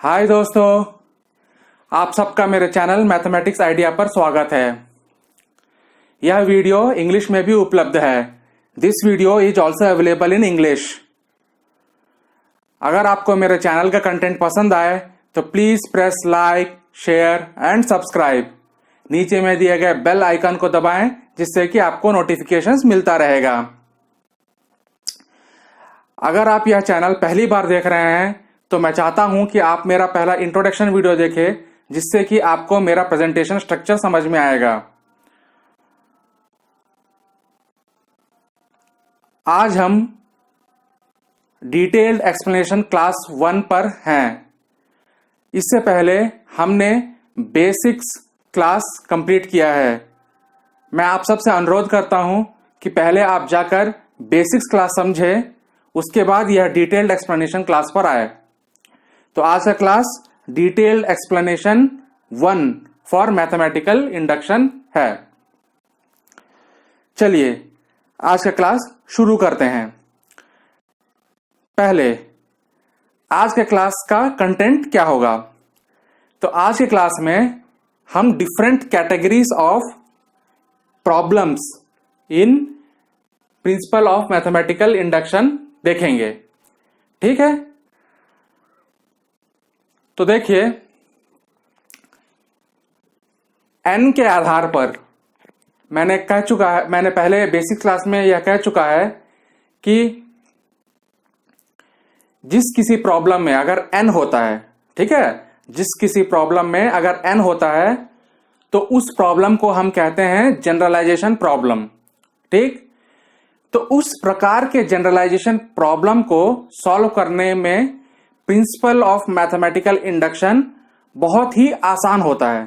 हाय दोस्तों, आप सबका मेरे चैनल मैथमेटिक्स आइडिया पर स्वागत है। यह वीडियो इंग्लिश में भी उपलब्ध है। This video is also available in English. अगर आपको मेरे चैनल का कंटेंट पसंद आए तो please press like, share and subscribe. नीचे में दिए गए बेल आइकन को दबाएं जिससे कि आपको नोटिफिकेशंस मिलता रहेगा। अगर आप यह चैनल पहली बार देख रहे हैं तो मैं चाहता हूं कि आप मेरा पहला इंट्रोडक्शन वीडियो देखें जिससे कि आपको मेरा प्रेजेंटेशन स्ट्रक्चर समझ में आएगा। आज हम डिटेल्ड एक्सप्लेनेशन क्लास 1 पर हैं। इससे पहले हमने बेसिक्स क्लास कंप्लीट किया है। मैं आप सबसे अनुरोध करता हूं कि पहले आप जाकर बेसिक्स क्लास समझें, उसके बाद यह डिटेल्ड एक्सप्लेनेशन क्लास पर आए। तो आज का class detailed explanation 1 for mathematical induction है। चलिए आज का क्लास शुरू करते हैं। पहले आज के क्लास का कंटेंट क्या होगा। तो आज के क्लास में हम different categories of problems in principle of mathematical induction देखेंगे। ठीक है, तो देखिए n के आधार पर मैंने पहले बेसिक क्लास में यह कह चुका है कि जिस किसी प्रॉब्लम में अगर n होता है, ठीक है, जिस किसी प्रॉब्लम में अगर n होता है तो उस प्रॉब्लम को हम कहते हैं जनरलाइजेशन प्रॉब्लम। ठीक, तो उस प्रकार के जनरलाइजेशन प्रॉब्लम को सॉल्व करने में प्रिंसिपल ऑफ मैथमेटिकल इंडक्शन बहुत ही आसान होता है।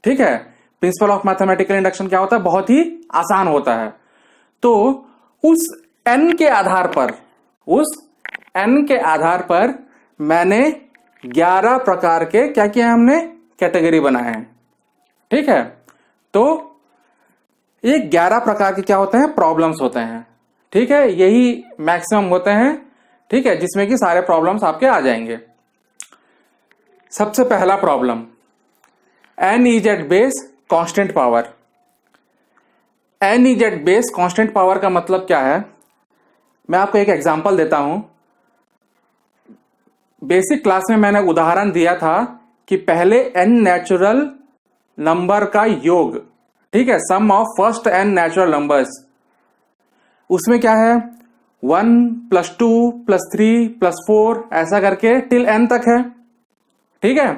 ठीक है, प्रिंसिपल ऑफ मैथमेटिकल इंडक्शन क्या होता है, बहुत ही आसान होता है। तो उस n के आधार पर मैंने 11 प्रकार के क्या किया, हमने कैटेगरी बनाए हैं। ठीक है, तो ये 11 प्रकार के क्या होते हैं, प्रॉब्लम्स होते हैं। ठीक है, यही मैक्सिमम होते हैं। ठीक है, जिसमें कि सारे प्रॉब्लम्स आपके आ जाएंगे। सबसे पहला problem, n is at base constant power. n is at base constant power का मतलब क्या है, मैं आपको एक एग्जांपल देता हूं। बेसिक क्लास में मैंने उदाहरण दिया था कि पहले n नेचुरल नंबर का योग, ठीक है, sum of first n natural numbers, उसमें क्या है 1 + 2 + 3 + 4 ऐसा करके टिल n तक है। ठीक है,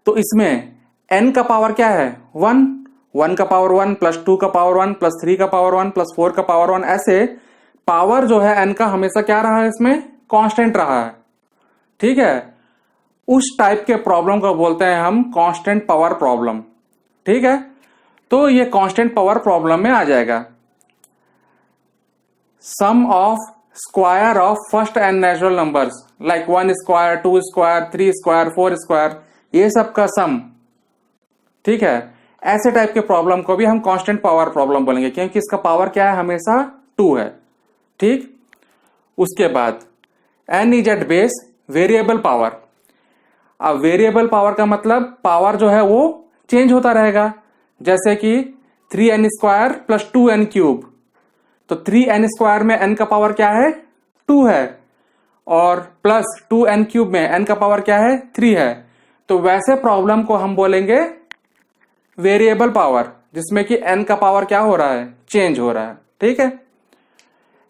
तो इसमें n का पावर क्या है 1, 1 का पावर 1 + 2 का पावर 1 + 3 का पावर 1 + 4 का पावर 1, ऐसे पावर जो है n का हमेशा क्या रहा है, इसमें कांस्टेंट रहा है। ठीक है, उस टाइप के प्रॉब्लम को बोलते हैं हम कांस्टेंट पावर प्रॉब्लम। ठीक है, तो ये कांस्टेंट पावर प्रॉब्लम में आ जाएगा। Sum of square of first n natural numbers like 1 square, 2 square, 3 square, 4 square, ये सब का सम। ठीक है, ऐसे टाइप के प्रॉब्लम को भी हम कांस्टेंट पावर प्रॉब्लम बोलेंगे क्योंकि इसका पावर क्या है, हमेशा 2 है। ठीक, उसके बाद n is at base variable power. अब वेरिएबल पावर का मतलब पावर जो है वो चेंज होता रहेगा, जैसे कि 3n स्क्वायर + 2n क्यूब। तो 3n स्क्वायर में n का पावर क्या है 2 है, और प्लस 2n क्यूब में n का पावर क्या है 3 है। तो वैसे प्रॉब्लम को हम बोलेंगे वेरिएबल पावर, जिसमें कि n का पावर क्या हो रहा है, चेंज हो रहा है। ठीक है,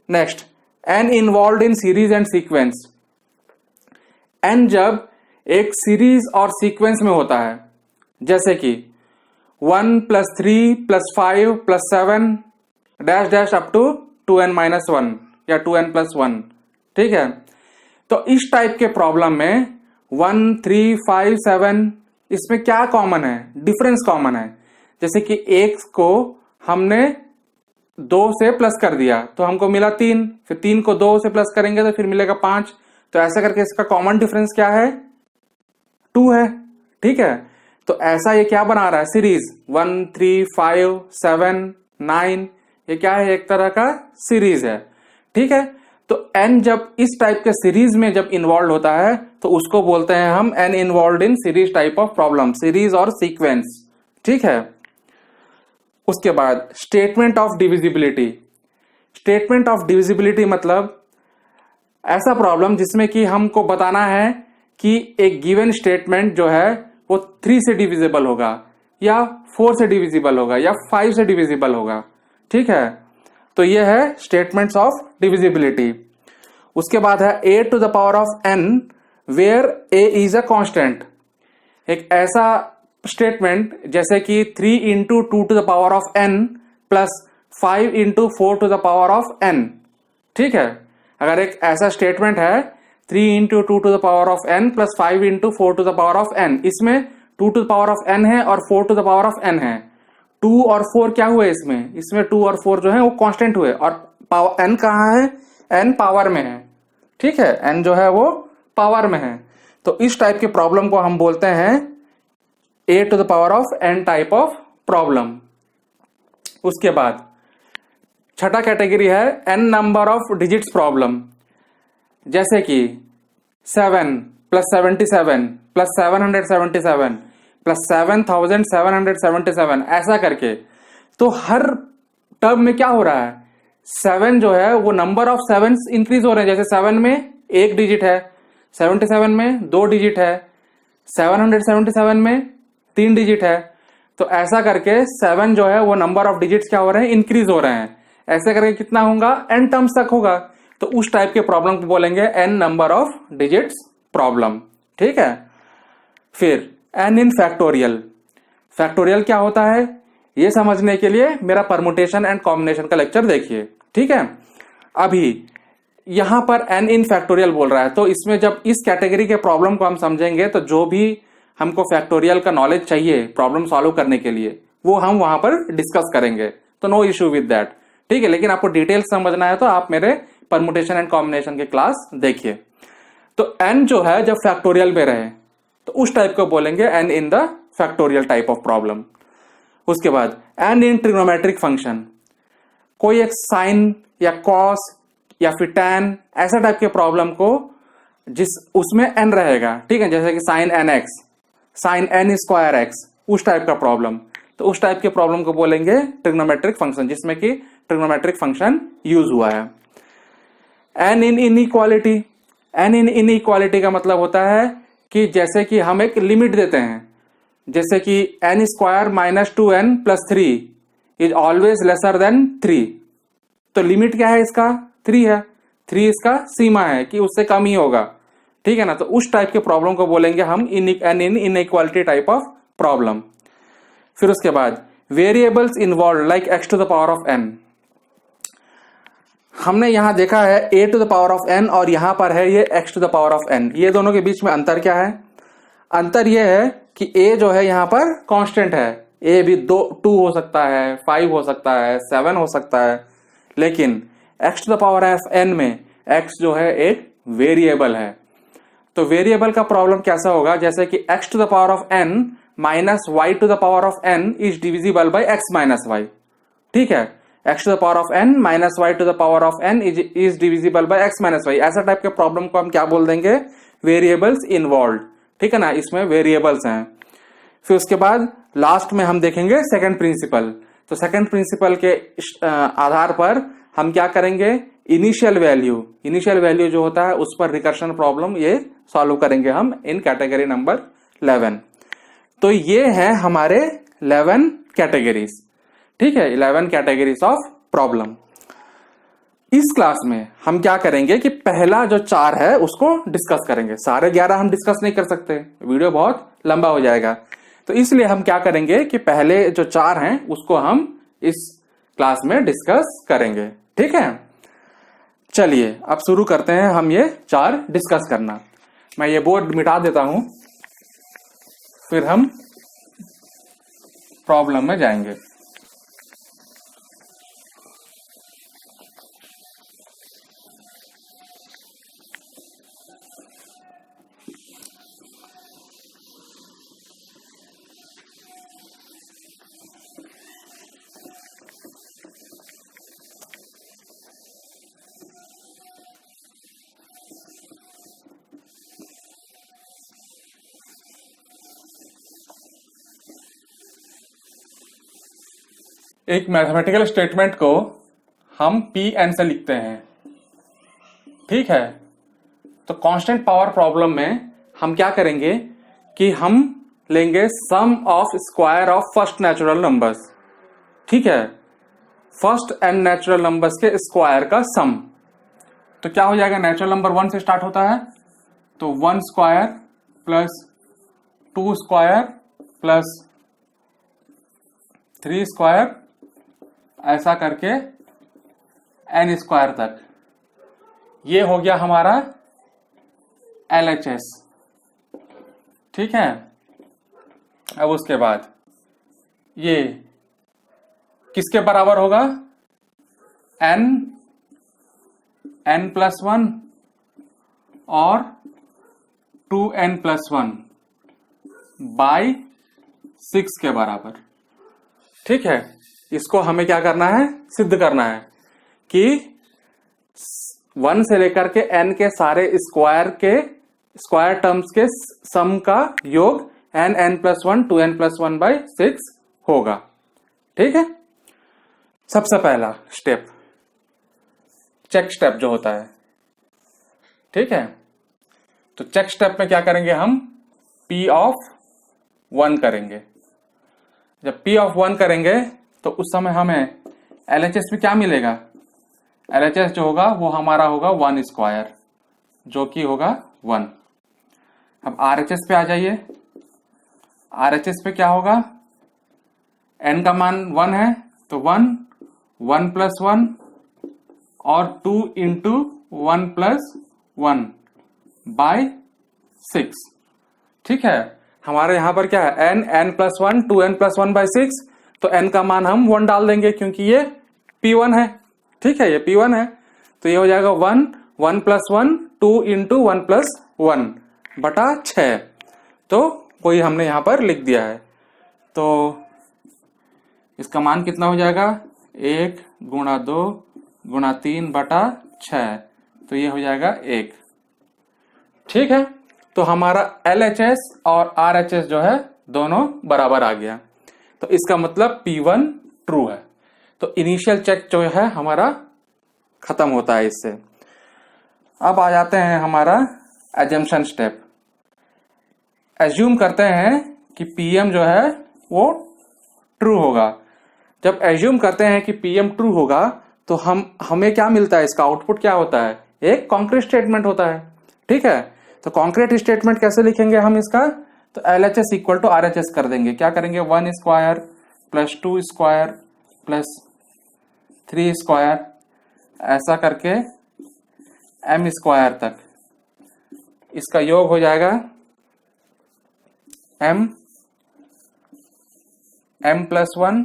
next, n involve in series and sequence. n जब एक सीरीज और सीक्वेंस में होता है, जैसे कि 1 + 3 + 5 + 7 dash dash up to 2n - 1 या 2n + 1। ठीक है, तो इस टाइप के प्रॉब्लम में 1, 3, 5, 7 इसमें क्या कॉमन है, डिफरेंस कॉमन है। जैसे कि 1 को हमने 2 से प्लस कर दिया तो हमको मिला 3, फिर 3 को 2 से प्लस करेंगे तो फिर मिलेगा 5। तो ऐसा करके इसका कॉमन डिफरेंस क्या है, 2 है। ठीक है, तो ऐसा ये क्या बना रहा है, सीरीज 1, 3, 5, 7, 9, ये क्या है, एक तरह का सीरीज है। ठीक है, तो n जब इस टाइप के सीरीज में जब इन्वॉल्व होता है तो उसको बोलते हैं हम n involve in series type of problem, series और सीक्वेंस। ठीक है। उसके बाद statement of divisibility. Statement of divisibility मतलब ऐसा प्रॉब्लम जिसमें कि हमको बताना है कि एक गिवन स्टेटमेंट जो है वो 3 से डिविजिबल होगा या 4 से डिविजिबल होगा या 5 से डिविजिबल होगा। ठीक है, तो ये है स्टेटमेंट्स ऑफ डिविजिबिलिटी। उसके बाद है a to the power of n where a is a constant. एक ऐसा स्टेटमेंट जैसे कि 3 into 2 to the power of n plus 5 into 4 to the power of n। ठीक है, अगर एक ऐसा स्टेटमेंट है 3 into 2 to the power of n plus 5 into 4 to the power of n, इसमें 2 to the power of n है और 4 to the power of n है। 2 और 4 क्या हुए इसमें 2 और 4 जो है वो कांस्टेंट हुए और पावर n कहाँ है, n पावर में है। ठीक है, n जो है वो पावर में है। तो इस टाइप के प्रॉब्लम को हम बोलते हैं a to the power of n type of problem. उसके बाद छठा कैटेगरी है n number of digits problem, जैसे कि 7 प्लस 77 प्लस 777 प्लस 7777 ऐसा करके। तो हर टर्म में क्या हो रहा है, 7 जो है वो नंबर ऑफ 7 इंक्रीज हो रहे हैं। जैसे 7 में 1 डिजिट है, 77 में 2 डिजिट है, 777 में 3 डिजिट है। तो ऐसा करके 7 जो है वो नंबर ऑफ डिजिट्स क्या हो रहे हैं, इंक्रीज हो रहे हैं। ऐसे करके कितना होगा, n टर्म्स तक होगा। तो उस टाइप के प्रॉब्लम को बोलेंगे n number of digits problem. ठीक है, फिर n इन फैक्टोरियल। फैक्टोरियल क्या होता है ये समझने के लिए मेरा परमुटेशन एंड कॉम्बिनेशन का लेक्चर देखिए। ठीक है, अभी यहां पर n इन फैक्टोरियल बोल रहा है, तो इसमें जब इस कैटेगरी के प्रॉब्लम को हम समझेंगे तो जो भी हमको फैक्टोरियल का नॉलेज चाहिए प्रॉब्लम सॉल्व करने के लिए वो हम वहां पर डिस्कस करेंगे, तो नो इश्यू विद दैट। ठीक है, लेकिन आपको डिटेल समझना है तो आप मेरे परमुटेशन एंड कॉम्बिनेशन के क्लास देखिए। तो n जो है जब फैक्टोरियल में रहे तो उस टाइप को बोलेंगे n in the factorial type of problem. उसके बाद n इन ट्रिग्नोमेट्रिक फंक्शन, कोई एक साइन या कॉस या फिर tan ऐसा टाइप के प्रॉब्लम को जिस उसमें n रहेगा। ठीक है, जैसे कि sine nx, sine n square x, उस टाइप का प्रॉब्लम। तो उस टाइप के प्रॉब्लम को बोलेंगे ट्रिग्नोमेट्रिक फंक्शन, जिसमें कि ट्रिग्नोमेट्रिक फंक्शन यूज हुआ है। n in inequality. n in inequality का मतलब होता है कि जैसे कि हम एक लिमिट देते हैं, जैसे कि n square minus 2n plus 3 is always lesser than 3। तो लिमिट क्या है इसका, 3 है, 3 इसका सीमा है कि उससे कम ही होगा। ठीक है ना, तो उस टाइप के प्रॉब्लम को बोलेंगे हम n in inequality type of problem. फिर उसके बाद variables involve like x to the power of n। हमने यहां देखा है a to the power of n और यहां पर है ये x to the power of n। ये दोनों के बीच में अंतर क्या है, अंतर ये है कि a जो है यहां पर कांस्टेंट है, a भी 2 हो सकता है, 5 हो सकता है, 7 हो सकता है, लेकिन x to the power of n में x जो है एक वेरिएबल है। तो वेरिएबल का प्रॉब्लम कैसा होगा, जैसे कि x to the power of n minus y to the power of n is divisible by x minus y. ठीक है, x to the power of n minus y to the power of n is divisible by x minus y. ऐसा type के problem को हम क्या बोल देंगे, variables involve. ठीक है ना, इसमें वेरिएबल्स हैं। फिर उसके बाद लास्ट में हम देखेंगे सेकंड प्रिंसिपल। तो सेकंड प्रिंसिपल के आधार पर हम क्या करेंगे, इनिशियल वैल्यू जो होता है उस पर रिकर्शन प्रॉब्लम ये सॉल्व करेंगे हम इन कैटेगरी नंबर 11। तो ये है हमारे 11 कैटेगरीज। ठीक है, 11 कैटेगरीज ऑफ प्रॉब्लम। इस क्लास में हम क्या करेंगे कि पहला जो 4 है उसको डिस्कस करेंगे। सारे 11 हम डिस्कस नहीं कर सकते, वीडियो बहुत लंबा हो जाएगा। तो इसलिए हम क्या करेंगे कि पहले जो 4 हैं उसको हम इस क्लास में डिस्कस करेंगे। ठीक है, चलिए अब शुरू करते हैं हम ये 4 डिस्कस करना। मैं ये बोर्ड मिटा देता हूं, फिर हम प्रॉब्लम में जाएंगे। एक मैथमेटिकल स्टेटमेंट को हम पी एन से लिखते हैं, ठीक है। तो कांस्टेंट पावर प्रॉब्लम में हम क्या करेंगे कि हम लेंगे sum of square of first natural numbers, ठीक है। फर्स्ट एंड नेचुरल नंबर्स के स्क्वायर का सम। तो क्या हो जाएगा, नेचुरल नंबर 1 से स्टार्ट होता है, तो 1 square plus 2 square plus 3 square, ऐसा करके n स्क्वायर तक। ये हो गया हमारा LHS, ठीक है। अब उसके बाद ये किसके बराबर होगा, n+1 और 2n+1 बाई 6 के बराबर, ठीक है। इसको हमें क्या करना है, सिद्ध करना है कि 1 से लेकर के n के सारे स्क्वायर टर्म्स के सम का योग n+1 2n+1 बाई 6 होगा, ठीक है। सबसे पहला स्टेप चेक स्टेप जो होता है, ठीक है। तो चेक स्टेप में क्या करेंगे, हम p ऑफ 1 करेंगे। जब p ऑफ 1 करेंगे तो उस समय हमें LHS में क्या मिलेगा, LHS जो होगा वो हमारा होगा 1 स्क्वायर, जो कि होगा 1। अब RHS पे आ जाइए। RHS पे क्या होगा, n का मान 1 है तो 1 1+1 और 2 इंटू 1+1 बाई 6, ठीक है। हमारे यहां पर क्या है, n+1 2n+1 बाई 6, तो n का मान हम 1 डाल देंगे क्योंकि ये P1 है, ठीक है, ये P1 है। तो ये हो जाएगा 1 1+1 2 इंटू 1+1 बटा 6। तो कोई हमने यहां पर लिख दिया है। तो इसका मान कितना हो जाएगा, 1 गुणा 2 गुणा 3 बटा 6, तो ये हो जाएगा 1, ठीक है। तो हमारा LHS और RHS जो है दोनों बराबर आ गया, तो इसका मतलब P1 ट्रू है। तो इनिशियल चेक जो है हमारा खत्म होता है इससे। अब आ जाते हैं हमारा एजम्पशन स्टेप। एज्यूम करते हैं कि PM जो है वो ट्रू होगा। जब एज्यूम करते हैं कि PM ट्रू होगा तो हमें क्या मिलता है, इसका आउटपुट क्या होता है, एक कॉन्क्रीट स्टेटमेंट होता है, ठीक है। तो कॉन्क्रीट स्टेटमेंट कैसे लिखेंगे हम इसका, तो LHS इक्वल टू RHS कर देंगे। क्या करेंगे, 1 square plus 2 square plus 3 square, ऐसा करके m स्क्वायर तक। इसका योग हो जाएगा m+1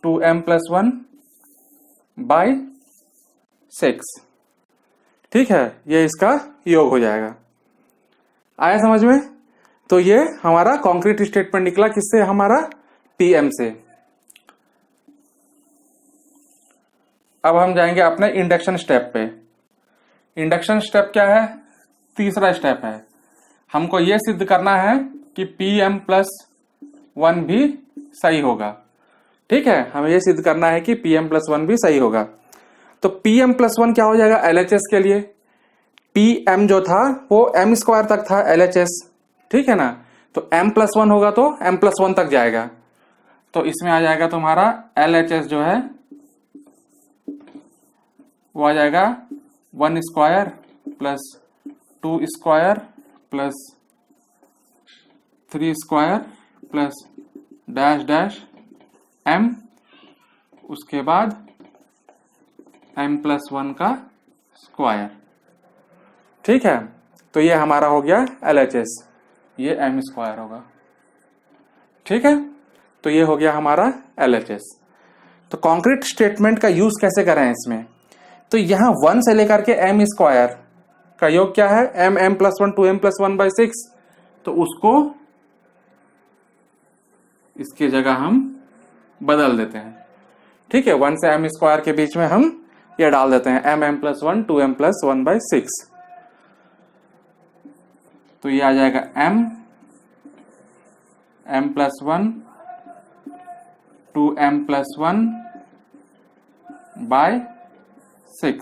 2m+1 बाई 6, ठीक है। ये इसका योग हो जाएगा। आया समझ में। तो ये हमारा कॉन्क्रीट स्टेटमेंट निकला किससे, हमारा PM से। अब हम जाएंगे अपने इंडक्शन स्टेप पे। इंडक्शन स्टेप क्या है, तीसरा स्टेप है। हमको ये सिद्ध करना है कि PM+1 भी सही होगा, ठीक है। हमें ये सिद्ध करना है कि PM+1 भी सही होगा। तो PM+1 क्या हो जाएगा LHS के लिए, PM जो था वो m स्क्वायर तक था LHS, ठीक है ना। तो m+1 होगा तो m+1 तक जाएगा। तो इसमें आ जाएगा तुम्हारा LHS जो है वो आ जाएगा 1 square plus 2 square plus 3 square plus dash dash m, उसके बाद m+1 का स्क्वायर, ठीक है। तो ये हमारा हो गया LHS, ये m स्क्वायर होगा, ठीक है। तो ये हो गया हमारा LHS। तो कॉन्क्रीट स्टेटमेंट का यूज कैसे करें इसमें, तो यहां 1 से लेकर के m स्क्वायर का योग क्या है, m+1 2m+1 बाई 6, तो उसको इसकी जगह हम बदल देते हैं, ठीक है। 1 से m स्क्वायर के बीच में हम ये डाल देते हैं m+1 2m+1 बाई 6। तो ये आ जाएगा m+1 2m+1 bye 6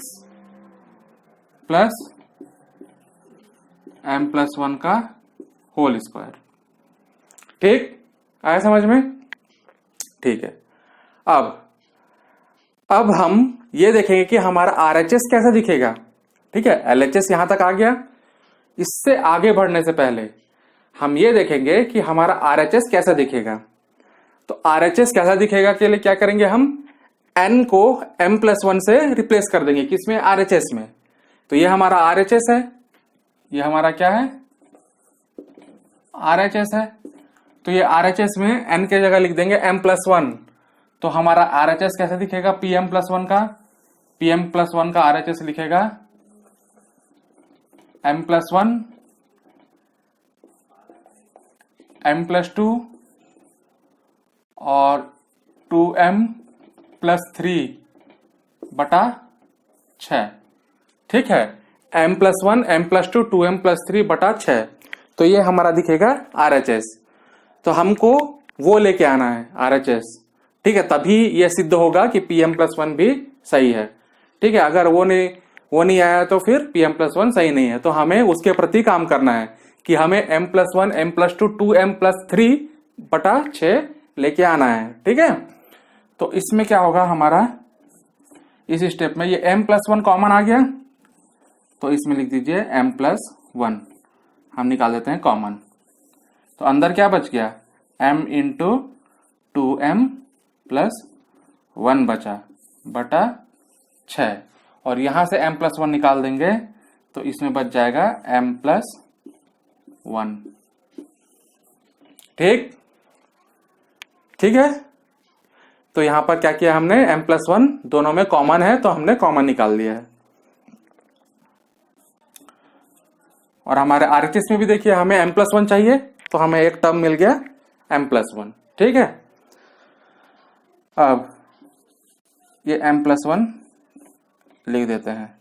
plus m+1 का होल स्क्वायर। ठीक, आया समझ में? ठीक है। अब हम ये देखेंगे कि हमारा RHS कैसा दिखेगा। ठीक है, LHS यहां तक आ गया। इससे आगे बढ़ने से पहले हम ये देखेंगे कि हमारा RHS कैसा दिखेगा। तो RHS कैसा दिखेगा के लिए क्या करेंगे, हम n को m+1 से रिप्लेस कर देंगे। किसमें? RHS में। तो ये हमारा RHS है, ये हमारा क्या है? RHS है। तो ये RHS में n के जगह लिख देंगे m+1। तो हमारा RHS कैसे दिखेगा? Pm+1 का Pm+1 का RHS लिखेगा m+1 m+2 और 2m+3 बटा 6। ठीक है, m+1 m+2 2m+3 बटा 6। तो ये हमारा दिखेगा RHS। तो हमको वो लेके आना है RHS। ठीक है, तभी ये सिद्ध होगा कि Pm+1 भी सही है। ठीक है, अगर वो नहीं आया तो फिर Pm+1 सही नहीं है। तो हमें उसके प्रति काम करना है कि हमें m+1 m+2 2m+3 बटा 6 लेके आना है। ठीक है, तो इसमें क्या होगा हमारा, इस स्टेप में ये m+1 कॉमन आ गया, तो इसमें लिख दीजिए m+1 हम निकाल देते हैं कॉमन। तो अंदर क्या बच गया? m इंटू 2m+1 बचा बटा 6 और यहां से m+1 निकाल देंगे तो इसमें बच जाएगा m+1। ठीक है, तो यहां पर क्या किया हमने, m+1 दोनों में कॉमन है तो हमने कॉमन निकाल दिया है। और हमारे RHS में भी देखिए हमें m+1 चाहिए तो हमें एक टर्म मिल गया m+1। ठीक है, अब ये m+1 लिख देते हैं।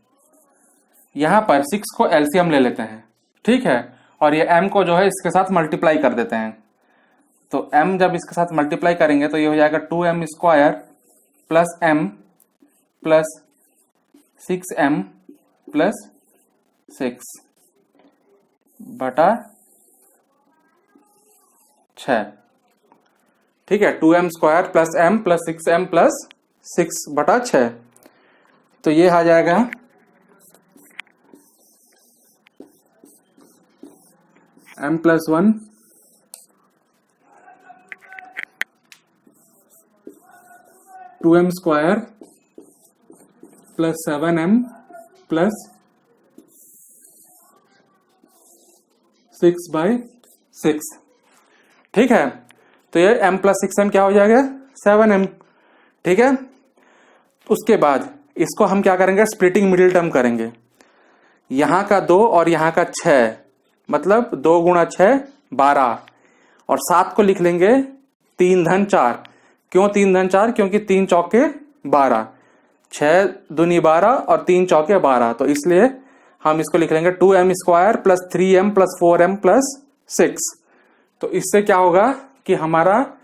यहां पर 6 को एलसीएम ले लेते हैं। ठीक है, और ये m को जो है इसके साथ मल्टीप्लाई कर देते हैं। तो m जब इसके साथ मल्टीप्लाई करेंगे तो ये हो जाएगा 2m² plus m plus 6m plus 6 बटा 6। ठीक है, 2m² plus m plus 6m plus 6 बटा 6। तो ये आ जाएगा m+1 2m² plus 7m plus 6/6। ठीक है, तो ये m प्लस 6m क्या हो जाएगा? 7m। ठीक है, उसके बाद इसको हम क्या करेंगे, स्प्लिटिंग मिडिल टर्म करेंगे। यहां का 2 और यहां का 6, मतलब 2 गुणा 6 12 और 7 को लिख लेंगे 3 धन 4। क्यों 3 धन 4? क्योंकि 3 चौके 12, 6 दूनी 12 और 3 चौके 12। तो इसलिए हम इसको लिख लेंगे 2m² plus 3m plus 4m plus 6। तो इससे क्या होगा कि हमारा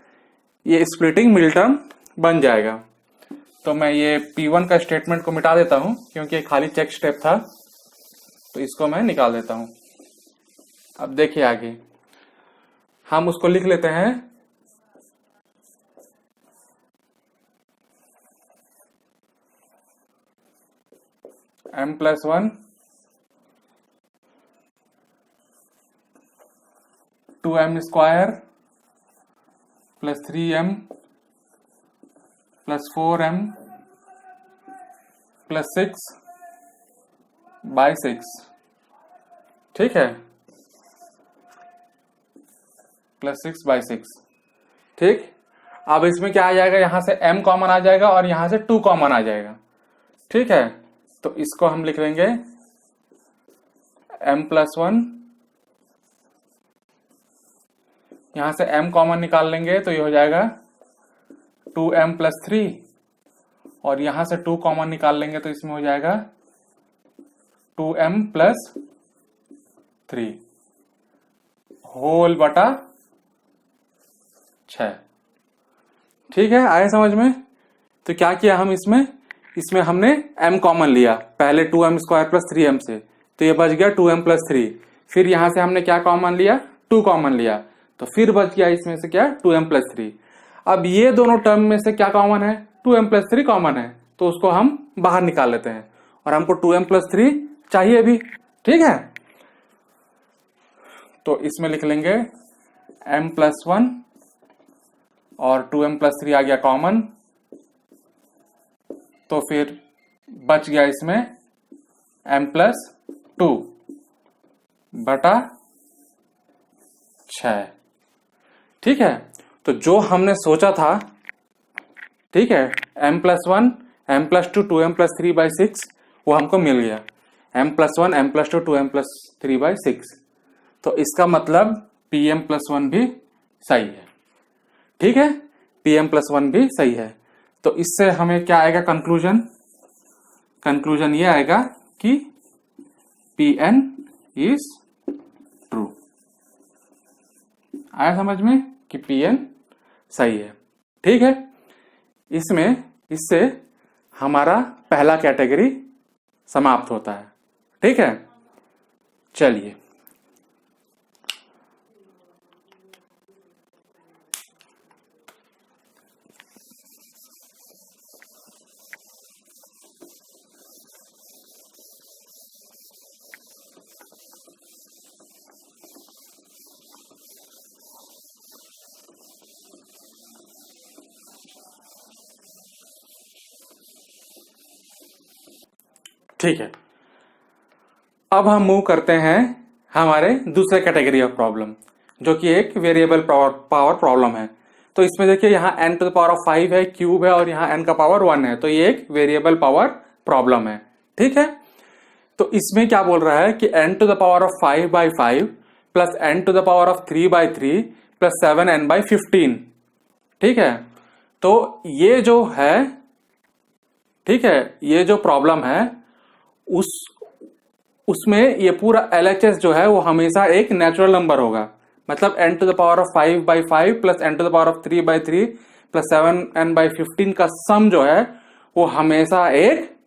ये स्प्लिटिंग मिडिल टर्म बन जाएगा। तो मैं ये P1 का स्टेटमेंट को मिटा देता हूं क्योंकि खाली चेक स्टेप था, तो इसको मैं निकाल देता हूं। अब देखिए आगे हम उसको लिख लेते हैं m+1 2m² plus 3m plus 4m plus 6/6। ठीक है, प्लस 6/6। ठीक, अब इसमें क्या आ जाएगा, यहां से m कॉमन आ जाएगा और यहां से 2 कॉमन आ जाएगा। ठीक है, तो इसको हम लिख लेंगे m+1, यहां से m कॉमन निकाल लेंगे तो ये हो जाएगा 2m प्लस 3 और यहां से 2 कॉमन निकाल लेंगे तो इसमें हो जाएगा 2m प्लस 3 होल बटा 6। ठीक है, आए समझ में? तो क्या किया हम इसमें हमने m कॉमन लिया, पहले 2m स्क्वायर प्लस 3m से, तो ये बच गया 2m प्लस 3। फिर यहां से हमने क्या कॉमन लिया, 2 कॉमन लिया, तो फिर बच गया इसमें से क्या, 2m प्लस 3। अब ये दोनों टर्म में से क्या कॉमन है, 2m प्लस 3 कॉमन है, तो उसको हम बाहर निकाल लेते हैं, और हमको 2m प्लस 3 चाहिए भी। ठीक है, तो इसमें लिख लेंगे m प्लस 1 और 2m प्लस 3 आ गया कॉमन, तो फिर बच गया इसमें m प्लस 2 बटा 6। ठीक है, तो जो हमने सोचा था, ठीक है, m plus 1 m plus 2 2m plus 3 by 6, वो हमको मिल गया, m plus 1 m plus 2 2m plus 3 by 6। तो इसका मतलब pm प्लस 1 भी सही है। ठीक है, pm प्लस 1 भी सही है। तो इससे हमें क्या आएगा कंक्लूजन, कंक्लूजन ये आएगा कि pn इज ट्रू। आया समझ में कि pn सही है। ठीक है, इससे हमारा पहला कैटेगरी समाप्त होता है। ठीक है, चलिए ठीक है, अब हम मूव करते हैं हमारे दूसरे कैटेगरी ऑफ प्रॉब्लम, जो कि एक वेरिएबल पावर प्रॉब्लम है। तो इसमें देखिए यहाँ n to the power of 5 है, क्यूब है, और यहाँ n का पावर 1 है, तो ये एक वेरिएबल पावर प्रॉब्लम है। ठीक है, तो इसमें क्या बोल रहा है कि n to the power of 5 by 5 plus n to the power of 3 by 3 plus 7n by 15। ठीक है, तो ये जो है, ठीक है, ये जो प्रॉब्लम है उसमें ये पूरा LHS जो है वो हमेशा एक नेचुरल नंबर होगा। मतलब n to the power of 5 by 5 plus n to the power of 3 by 3 plus 7n by 15 का सम जो है वो हमेशा एक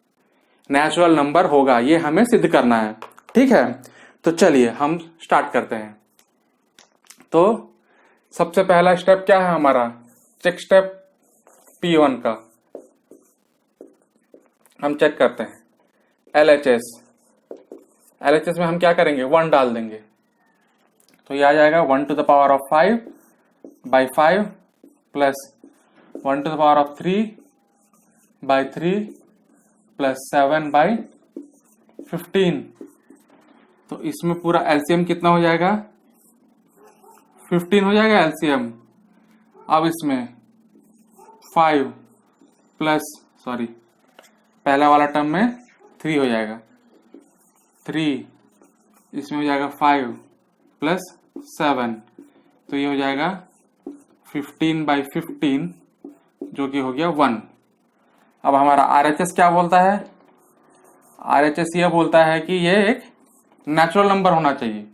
नेचुरल नंबर होगा। ये हमें सिद्ध करना है। ठीक है, तो चलिए हम स्टार्ट करते हैं। तो सबसे पहला स्टेप क्या है हमारा, चेक स्टेप P1 का हम चेक करते हैं। LHS में हम क्या करेंगे, 1 डाल देंगे, तो ये आ जाएगा 1 to the power of 5 by 5 plus 1 to the power of 3 by 3 plus 7 by 15। तो इसमें पूरा एलसीएम कितना हो जाएगा, 15 हो जाएगा एलसीएम। अब इसमें 5 प्लस पहला वाला टर्म में 3 हो जाएगा, 3 इसमें हो जाएगा 5 प्लस 7, तो ये हो जाएगा 15 बाई 15 जो कि हो गया 1। अब हमारा RHS क्या बोलता है, RHS ये बोलता है कि ये एक नेचुरल नंबर होना चाहिए।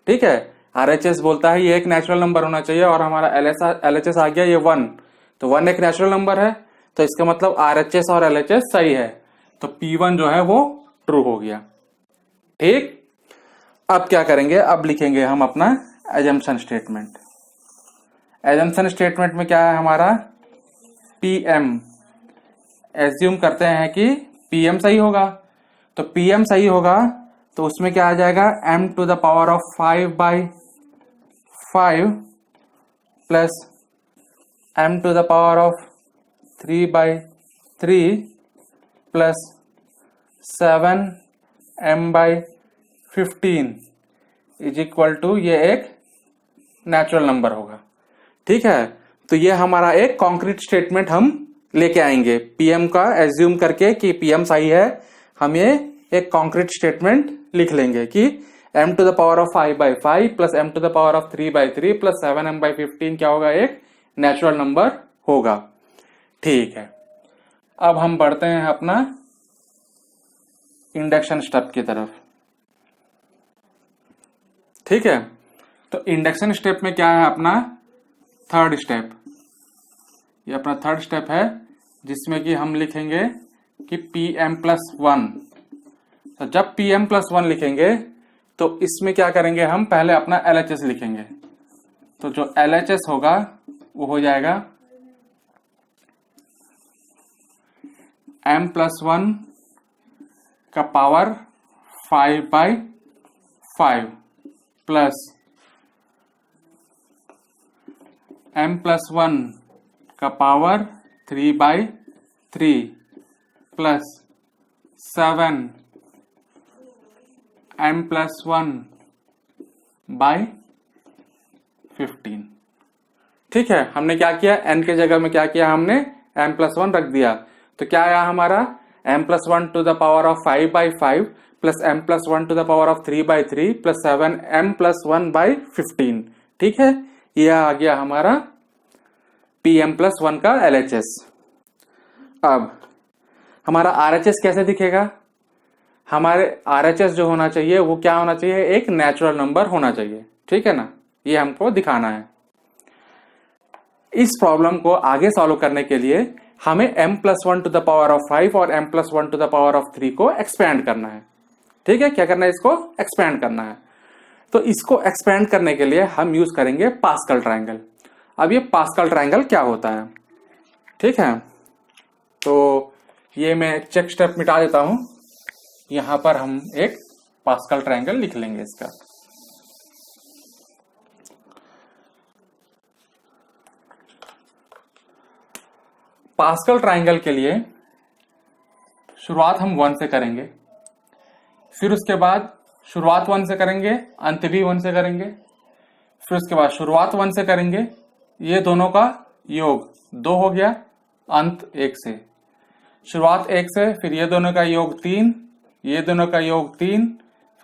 ठीक है, RHS बोलता है ये एक नेचुरल नंबर होना चाहिए, और हमारा LHS आ गया ये 1, तो 1 एक नेचुरल नंबर है, तो इसका मतलब RHS और LHS सही है, तो P1 जो है वो ट्रू हो गया। ठीक, अब क्या करेंगे, अब लिखेंगे हम अपना एजम्पशन स्टेटमेंट। एजम्पशन स्टेटमेंट में क्या है हमारा, PM एज्यूम करते हैं कि PM सही होगा, तो PM सही होगा तो उसमें क्या आ जाएगा, m to the power of 5 by 5 plus m to the power of 3 by 3 plus 7m by 15 is equal to, ये एक नेचुरल नंबर होगा। ठीक है, तो ये हमारा एक कॉन्क्रीट स्टेटमेंट हम लेके आएंगे, PM का एज्यूम करके कि PM सही है, हम ये एक कॉन्क्रीट स्टेटमेंट लिख लेंगे कि m to the power of 5 by 5 plus m to the power of 3 by 3 plus 7m by 15 क्या होगा, एक नेचुरल नंबर होगा। ठीक है, अब हम बढ़ते हैं अपना इंडक्शन स्टेप की तरफ। ठीक है, तो इंडक्शन स्टेप में क्या है अपना थर्ड स्टेप, ये अपना थर्ड स्टेप है, जिसमें कि हम लिखेंगे कि Pm+1। तो जब Pm+1 लिखेंगे तो इसमें क्या करेंगे, हम पहले अपना LHS लिखेंगे। तो जो LHS होगा वो हो जाएगा M+1 का पावर 5/5 प्लस M+1 का पावर 3/3 प्लस 7 M+1/15। ठीक है, हमने क्या किया, n के जगह में क्या किया, हमने M+1 रख दिया। तो क्या आया हमारा M+1 to the power of 5/5 plus M+1 to the power of 3/3 plus 7 M+1/15। ठीक है, यह आ गया हमारा Pm+1 का LHS। अब हमारा RHS कैसे दिखेगा, हमारे RHS जो होना चाहिए वो क्या होना चाहिए, एक नेचुरल नंबर होना चाहिए। ठीक है ना, ये हमको दिखाना है। इस प्रॉब्लम को आगे सॉल्व करने के लिए हमें M+1 to the power of 5 और M+1 to the power of 3 को एक्सपेंड करना है। ठीक है, क्या करना है, इसको एक्सपेंड करना है। तो इसको एक्सपेंड करने के लिए हम यूज करेंगे पास्कल ट्रायंगल। अब ये पास्कल ट्रायंगल क्या होता है, ठीक है, तो ये मैं चेक स्टेप मिटा देता हूं। यहां पर हम एक पास्कल ट्रायंगल लिख लेंगे इसका। पास्कल ट्रायंगल के लिए शुरुआत हम 1 से करेंगे, फिर उसके बाद शुरुआत 1 से करेंगे, अंत भी 1 से करेंगे, फिर उसके बाद शुरुआत 1 से करेंगे, ये दोनों का योग 2 हो गया, अंत 1 से, शुरुआत 1 से, फिर ये दोनों का योग 3, ये दोनों का योग 3,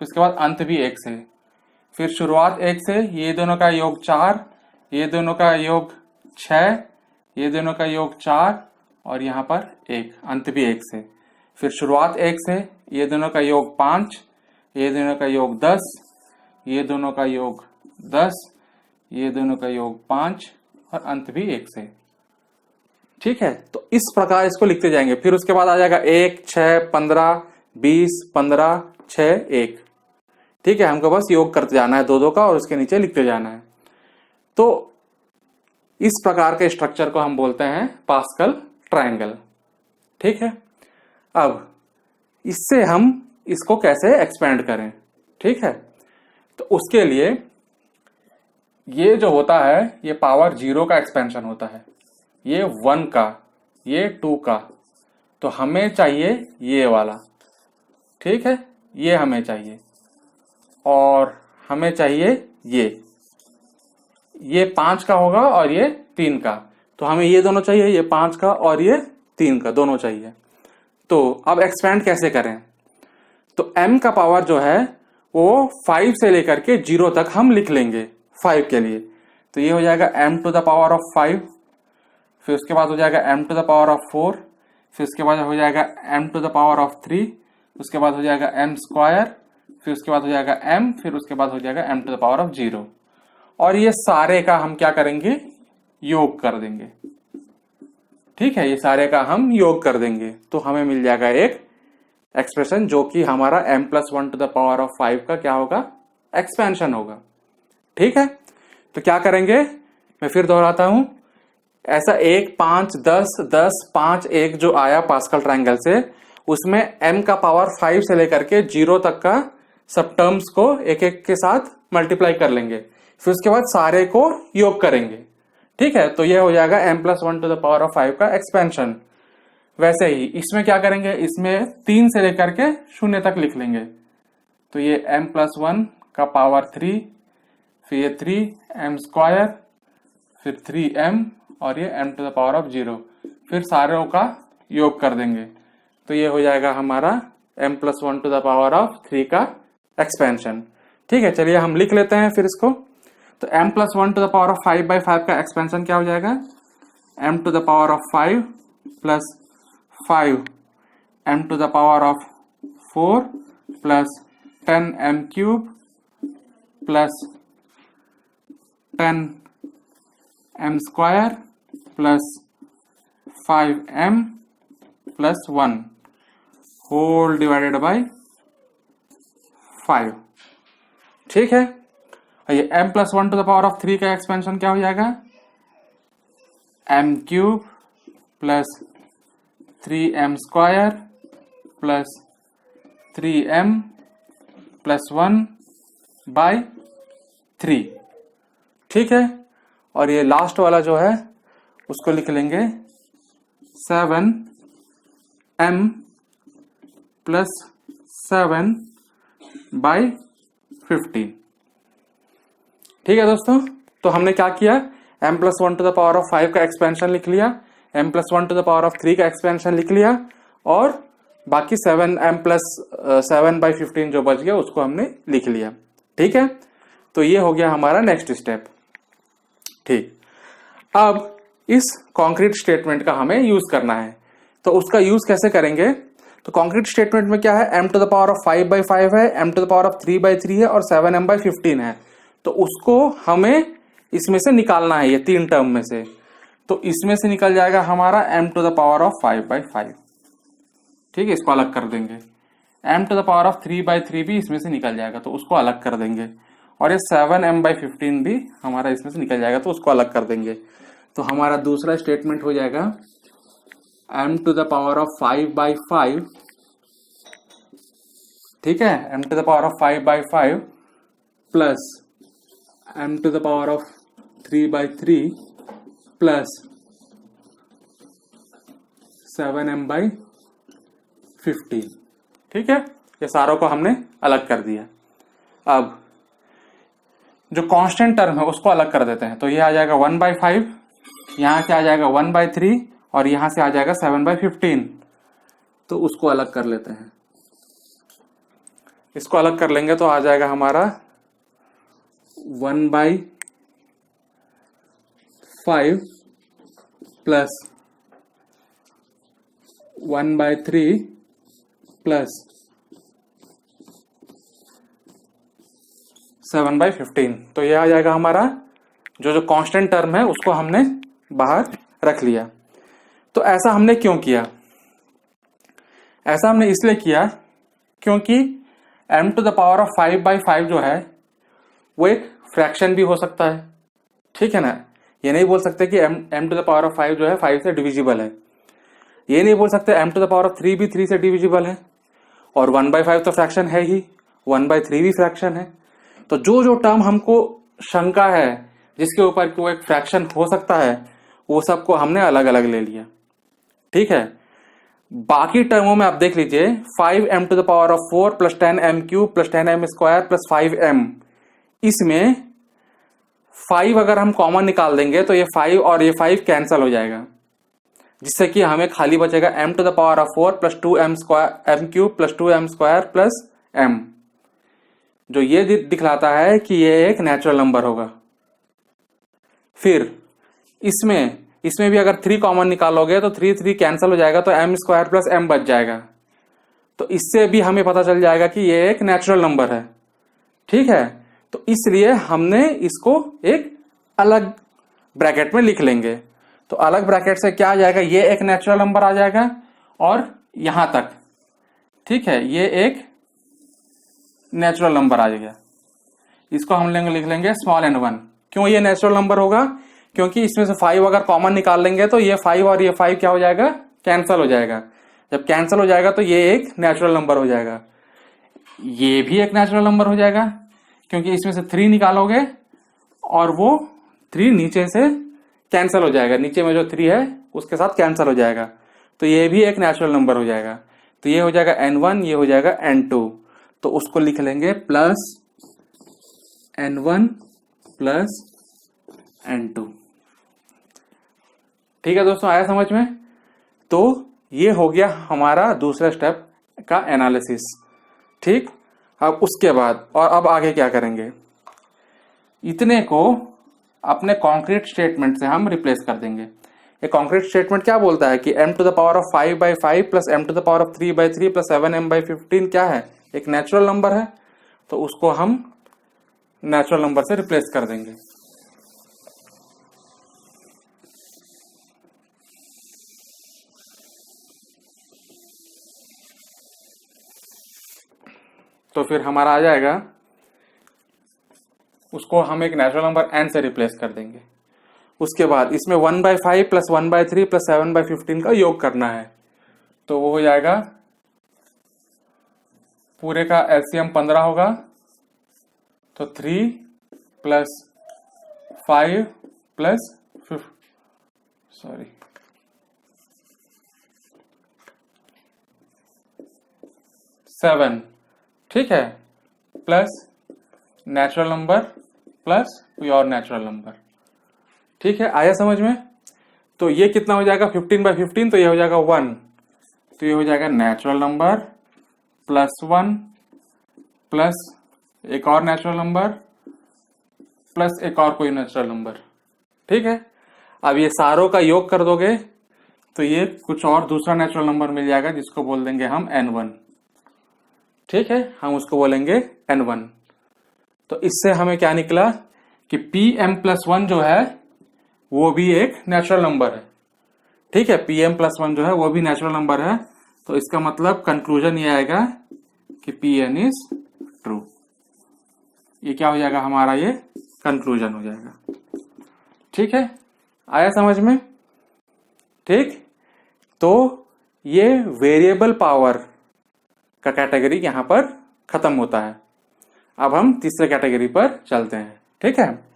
फिर उसके बाद अंत भी 1 से, फिर शुरुआत 1 से, ये दोनों का योग 4, ये दोनों का योग 6, ये दोनों का योग 4 और यहाँ पर 1, अंत भी 1 से, फिर शुरुआत 1 से, ये दोनों का योग 5, ये दोनों का योग 10, ये दोनों का योग 10, ये दोनों का योग 5 और अंत भी 1 से। ठीक है, तो इस प्रकार इसको लिखते जाएंगे। फिर उसके बाद आ जाएगा 1, 6, 15, 20, 15, 6, 1। ठीक है, हमको बस योग करते जाना है दो दो का और उसके नीचे लिखते जाना है। तो इस प्रकार के स्ट्रक्चर को हम बोलते हैं पास्कल ट्रायंगल। ठीक है, अब इससे हम इसको कैसे एक्सपेंड करें। ठीक है, तो उसके लिए ये जो होता है ये पावर 0 का एक्सपेंशन होता है, ये 1 का, ये 2 का, तो हमें चाहिए ये वाला। ठीक है, ये हमें चाहिए और हमें चाहिए ये 5 का होगा और ये 3 का, तो हमें ये दोनों चाहिए, ये 5 का और ये 3 का दोनों चाहिए। तो अब एक्सपेंड कैसे करें, तो m का पावर जो है वो 5 से लेकर के 0 तक हम लिख लेंगे 5 के लिए। तो ये हो जाएगा m to the power of 5, फिर उसके बाद हो जाएगा m to the power of 4, फिर उसके बाद हो जाएगा m to the power of 3, उसके बाद हो जाएगा m², फिर उसके बाद हो जाएगा m, फिर उसके बाद हो जाएगा m to the power of 0। और ये सारे का हम क्या करेंगे, योग कर देंगे। ठीक है, ये सारे का हम योग कर देंगे तो हमें मिल जाएगा एक एक्सप्रेशन जो कि हमारा m+1 to the power of 5 का क्या होगा, एक्सपेंशन होगा। ठीक है, तो क्या करेंगे, मैं फिर दोहराता हूं, ऐसा 1, 5, 10, 10, 5, 1 जो आया पास्कल ट्रायंगल से, उसमें m का पावर 5 से लेकर के 0 तक का सब टर्म्स को एक एक के साथ मल्टीप्लाई कर लेंगे, फिर उसके बाद सारे को योग करेंगे। ठीक है, तो ये हो जाएगा m+1 to the power of 5 का एक्सपेंशन। वैसे ही इसमें क्या करेंगे, इसमें 3 से लेकर के 0 तक लिख लेंगे। तो ये m+1 का पावर 3, फिर ये 3m², फिर 3m और ये m to the power of 0, फिर सारों का योग कर देंगे। तो ये हो जाएगा हमारा m+1 to the power of 3 का एक्सपेंशन। ठीक है, चलिए हम लिख लेते हैं फिर इसको। तो m+1 to the power of 5/5 का एक्सपेंशन क्या हो जाएगा, m to the power of 5 plus 5 m to the power of 4 plus 10m³ plus 10m² plus 5m plus 1 whole divided by 5। ठीक है, ये m plus 1 to the power of 3 का expansion क्या हो जाएगा, m cube plus 3m square plus 3m plus 1 by 3। ठीक है, और ये लास्ट वाला जो है उसको लिख लेंगे 7m प्लस 7 बाय 15। ठीक है दोस्तों, तो हमने क्या किया, m plus 1 to the power of 5 का एक्सपेंशन लिख लिया, m plus 1 to the power of 3 का एक्सपेंशन लिख लिया, और बाकी 7m प्लस 7 बाई 15 जो बच गया उसको हमने लिख लिया। ठीक है, तो ये हो गया हमारा नेक्स्ट स्टेप। ठीक, अब इस कॉन्क्रीट स्टेटमेंट का हमें यूज करना है, तो उसका यूज कैसे करेंगे, तो कॉन्क्रीट स्टेटमेंट में क्या है, m to the power of 5 by 5 है, m to the power of 3 by 3 है और 7m बाई 15 है। तो उसको हमें इसमें से निकालना है, ये तीन टर्म में से। तो इसमें से निकल जाएगा हमारा m to the power of 5 by 5। ठीक है, इसको अलग कर देंगे। m to the power of 3 by 3 भी इसमें से निकल जाएगा, तो उसको अलग कर देंगे। और ये 7m बाई 15 भी हमारा इसमें से निकल जाएगा, तो उसको अलग कर देंगे। तो हमारा दूसरा स्टेटमेंट हो जाएगा m to the power of 5 by 5। ठीक है, m to the power of 5 by 5 plus m to the power of 3 by 3 plus 7m by 15। ठीक है, ये सारों को हमने अलग कर दिया। अब जो कांस्टेंट टर्म है उसको अलग कर देते हैं, तो ये आ जाएगा 1 बाई 5, यहां से आ जाएगा 1 बाई 3 और यहां से आ जाएगा 7 बाई 15। तो उसको अलग कर लेते हैं, इसको अलग कर लेंगे तो आ जाएगा हमारा 1 by 5 plus 1 by 3 plus 7 by 15। तो ये आ जाएगा हमारा जो कांस्टेंट टर्म है उसको हमने बाहर रख लिया। तो ऐसा हमने क्यों किया, ऐसा हमने इसलिए किया क्योंकि m to the power of 5 by 5 जो है वो एक फ्रैक्शन भी हो सकता है। ठीक है ना, ये नहीं बोल सकते कि m to the power of 5 जो है 5 से डिविजिबल है, ये नहीं बोल सकते m to the power of 3 भी 3 से डिविजिबल है, और 1 बाई 5 तो फ्रैक्शन है ही, 1 बाई 3 भी फ्रैक्शन है। तो जो टर्म हमको शंका है जिसके ऊपर वो एक फ्रैक्शन हो सकता है, वो सबको हमने अलग अलग ले लिया। ठीक है, बाकी टर्मों में आप देख लीजिए 5m to the power of 4 plus 10m cube plus 10m square plus 5m, इसमें 5 अगर हम कॉमन निकाल देंगे तो ये 5 और ये 5 कैंसल हो जाएगा, जिससे कि हमें खाली बचेगा m to the power of 4 plus 2m square m cube plus 2m square plus m, जो ये दिखलाता है कि ये एक नेचुरल नंबर होगा। फिर इसमें भी अगर 3 कॉमन निकालोगे तो 3 कैंसिल हो जाएगा, तो m स्क्वायर प्लस m बच जाएगा। तो इससे भी हमें पता चल जाएगा कि ये एक नेचुरल नंबर है। ठीक है, तो इसलिए हमने इसको एक अलग ब्रैकेट में लिख लेंगे। तो अलग ब्रैकेट से क्या आ जाएगा, ये एक नेचुरल नंबर आ जाएगा और यहां तक, ठीक है, ये एक नेचुरल नंबर आ जाएगा। इसको हम लिख लेंगे स्मॉल n1। क्यों ये नेचुरल नंबर होगा, क्योंकि इसमें से 5 अगर कॉमन निकाल लेंगे तो ये 5 और ये 5 क्या हो जाएगा, कैंसिल हो जाएगा। जब कैंसिल हो जाएगा तो ये एक नेचुरल नंबर हो जाएगा, ये भी एक नेचुरल नंबर हो जाएगा, क्योंकि इसमें से 3 निकालोगे और वो 3 नीचे से कैंसिल हो जाएगा, नीचे में जो 3 है उसके साथ कैंसिल हो जाएगा, तो ये भी एक नेचुरल नंबर हो जाएगा। तो ये हो जाएगा n1, ये हो जाएगा n2। तो उसको लिख लेंगे प्लस n1 प्लस n2। ठीक है दोस्तों, आया समझ में। तो ये हो गया हमारा दूसरा स्टेप का एनालिसिस। ठीक, अब उसके बाद और अब आगे क्या करेंगे, इतने को अपने कॉन्क्रीट स्टेटमेंट से हम रिप्लेस कर देंगे। ये कॉन्क्रीट स्टेटमेंट क्या बोलता है कि m to the power of 5 by 5 plus m to the power of 3 by 3 plus 7m by 15 क्या है, एक नेचुरल नंबर है। तो उसको हम नेचुरल नंबर से रिप्लेस कर देंगे। तो फिर हमारा आ जाएगा, उसको हम एक नेचुरल नंबर n से रिप्लेस कर देंगे। उसके बाद इसमें 1/5 प्लस 1/3 प्लस 7/15 का योग करना है, तो वो हो जाएगा, पूरे का एलसीएम 15 होगा, तो 3 प्लस 5 प्लस 7, ठीक है, plus natural number plus pure natural number. ठीक है, आया समझ में? तो ये कितना हो जाएगा 15/15, तो ये हो जाएगा 1, तो ये हो जाएगा नेचुरल नंबर प्लस 1 प्लस एक और नेचुरल नंबर प्लस एक और कोई नेचुरल नंबर। ठीक है, अब ये सारों का योग कर दोगे तो ये कुछ और दूसरा नेचुरल नंबर मिल जाएगा, जिसको बोल देंगे हम n1। ठीक है, हम उसको बोलेंगे n1। तो इससे हमें क्या निकला कि pm+1 जो है वो भी एक नेचुरल नंबर है। ठीक है, pm+1 जो है वो भी नेचुरल नंबर है, तो इसका मतलब कंक्लूजन ये आएगा कि pn इज ट्रू। ये क्या हो जाएगा हमारा, ये कंक्लूजन हो जाएगा। ठीक है, आया समझ में? ठीक, तो ये वेरिएबल पावर का कैटेगरी यहां पर खत्म होता है। अब हम तीसरे कैटेगरी पर चलते हैं। ठीक है,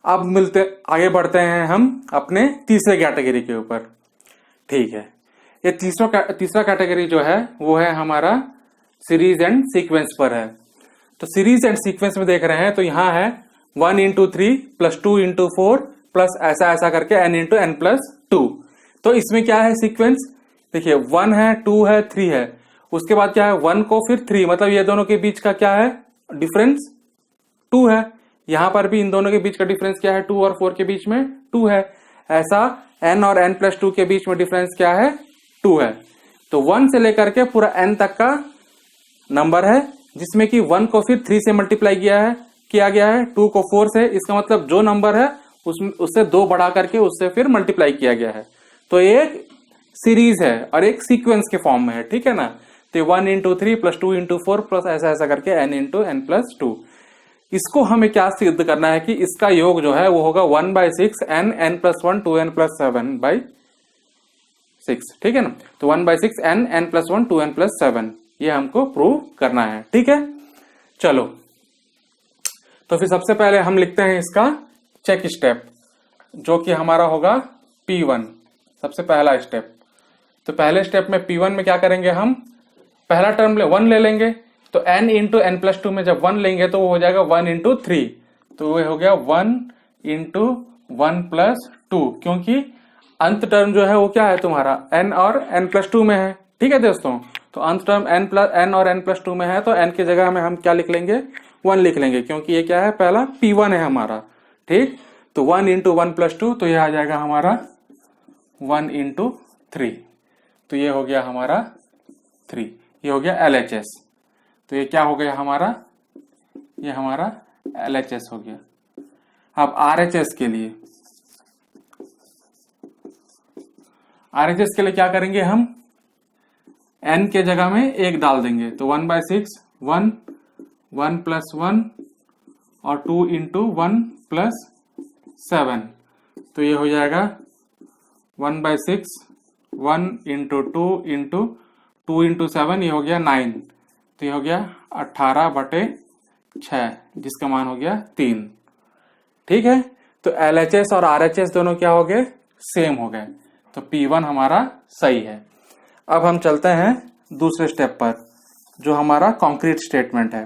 अब आगे बढ़ते हैं हम अपने तीसरे कैटेगरी के ऊपर। ठीक है, ये तीसरा कैटेगरी जो है वो है हमारा सीरीज एंड सीक्वेंस पर है। तो सीरीज एंड सीक्वेंस में देख रहे हैं तो यहां है 1×3 प्लस 2×4 प्लस ऐसा ऐसा करके n×n+2। तो इसमें क्या है सीक्वेंस, देखिए 1 है, 2 है, 3 है, उसके बाद क्या है 1 को फिर 3, मतलब ये दोनों के बीच का क्या है डिफरेंस 2 है। यहां पर भी इन दोनों के बीच का डिफरेंस क्या है, 2 और 4 के बीच में 2 है। ऐसा n और n+2 के बीच में डिफरेंस क्या है, 2 है। तो 1 से लेकर के पूरा n तक का नंबर है, जिसमें कि 1 को फिर 3 से मल्टीप्लाई किया गया है, 2 को 4 से, इसका मतलब जो नंबर है उससे 2 बढ़ा करके उससे फिर मल्टीप्लाई किया गया है। तो एक सीरीज है और एक सीक्वेंस के फॉर्म में है। ठीक है ना, तो 1×3 प्लस 2×4 प्लस ऐसा ऐसा करके n×n+2। इसको हमें क्या सिद्ध करना है कि इसका योग जो है वो होगा 1/6 n+1 2n+7/6। ठीक है ना, तो 1/6 n+1 2n+7 ये हमको प्रूव करना है। ठीक है, चलो तो फिर सबसे पहले हम लिखते हैं इसका चेक स्टेप, जो कि हमारा होगा P1, सबसे पहला स्टेप। तो पहले स्टेप में P1 में क्या करेंगे, हम पहला टर्म 1 ले लेंगे, तो n×n+2 में जब 1 लेंगे तो वो हो जाएगा 1×3, तो वो हो गया 1×1+2, क्योंकि अंत टर्म जो है वो क्या है तुम्हारा n और n+2 में है। ठीक है दोस्तों, तो अंत टर्म n और n+2 में है, तो n की जगह में हम क्या लिख लेंगे, 1 लिख लेंगे, क्योंकि ये क्या है पहला P1 है हमारा। ठीक, तो 1×1+2, तो ये आ जाएगा हमारा 1×3, तो ये हो गया हमारा 3, ये हो गया LHS। तो ये क्या हो गया हमारा, ये हमारा LHS हो गया। अब RHS के लिए, RHS के लिए क्या करेंगे, हम n के जगह में 1 डाल देंगे, तो 1/6 1 1+1 और 2×1+7, तो ये हो जाएगा 1/6 1×2×2×7, ये हो गया 9, तो ये हो गया 18/6, जिसका मान हो गया 3। ठीक है, तो LHS और RHS दोनों क्या हो गए, सेम हो गए, तो P1 हमारा सही है। अब हम चलते हैं दूसरे स्टेप पर, जो हमारा कॉन्क्रीट स्टेटमेंट है।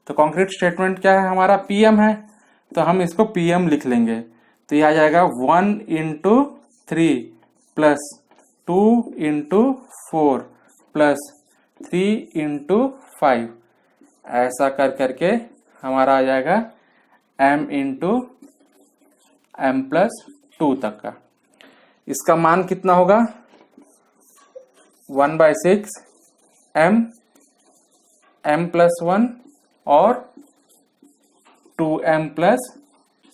तो कॉन्क्रीट स्टेटमेंट क्या है हमारा, PM है, तो हम इसको PM लिख लेंगे, तो ये आ जाएगा 1×3 प्लस 2×4 प्लस 3×5, ऐसा कर करके हमारा आ जाएगा m इंटू m प्लस 2 तक का। इसका मान कितना होगा? 1/6 m प्लस 1 और 2m प्लस